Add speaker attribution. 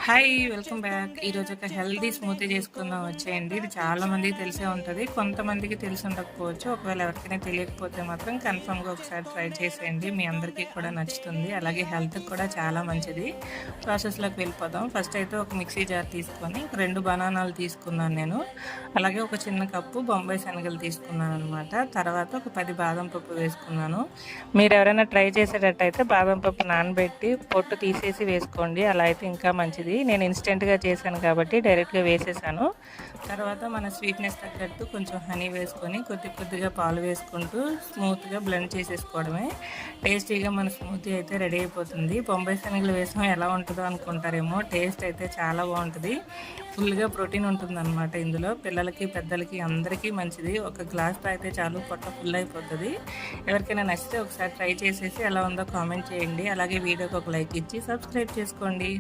Speaker 1: Hi! Welcome back. ఈరోజు ఒక healthy smoothie చేసుకుందాం వచ్చేయండి. ఇది చాలా మందికి తెలిసే ఉంటది. కొంతమందికి తెలిసి ఉండకపోవచ్చు. ఒకవేళ ఎవరికైనా తెలియకపోతే మాత్రం కన్ఫర్మ్‌గా ఒకసారి ట్రై చేసేయండి. మీ అందరికీ కూడా నచ్చుతుంది. అలాగే హెల్త్‌కి కూడా చాలా మంచిది. ప్రాసెస్‌లోకి వెళ్ళిపోదాం. ఫస్ట్ అయితే ఒక మిక్సీ జార్ తీసుకొని 2 బనానాలు తీసుకున్నాను నేను. అలాగే ఒక చిన్న కప్పు బొంబాయి శనగలు తీసుకున్నాననమాట. తర్వాత ఒక 10 బాదం పప్పు వేసుకున్నాను. మీరు ఎవరైనా ట్రై చేసేటట్టయితే బాదం పప్పు నానబెట్టి పొట్టు తీసేసి వేసుకోండి. అలా అయితే ఇంకా మంచిది. నేను ఇన్స్టెంట్గా చేశాను కాబట్టి డైరెక్ట్గా వేసేసాను. తర్వాత మన స్వీట్నెస్ తగ్గట్టు కొంచెం హనీ వేసుకొని కొద్దిగా పాలు వేసుకుంటూ స్మూత్గా బ్లెండ్ చేసేసుకోవడమే. టేస్టీగా మన స్మూతీ అయితే రెడీ అయిపోతుంది. బొంబాయి శనగలు వేసాం ఎలా ఉంటుందో అనుకుంటారేమో, టేస్ట్ అయితే చాలా బాగుంటుంది. ఫుల్గా ప్రోటీన్ ఉంటుందన్నమాట ఇందులో. పిల్లలకి పెద్దలకి అందరికీ మంచిది. ఒక గ్లాస్ తాగితే చాలు, పొట్ట ఫుల్ అయిపోతుంది. ఎవరికైనా నచ్చితే ఒకసారి ట్రై చేసేసి ఎలా ఉందో కామెంట్ చేయండి. అలాగే వీడియోకి ఒక లైక్ ఇచ్చి సబ్స్క్రైబ్ చేసుకోండి.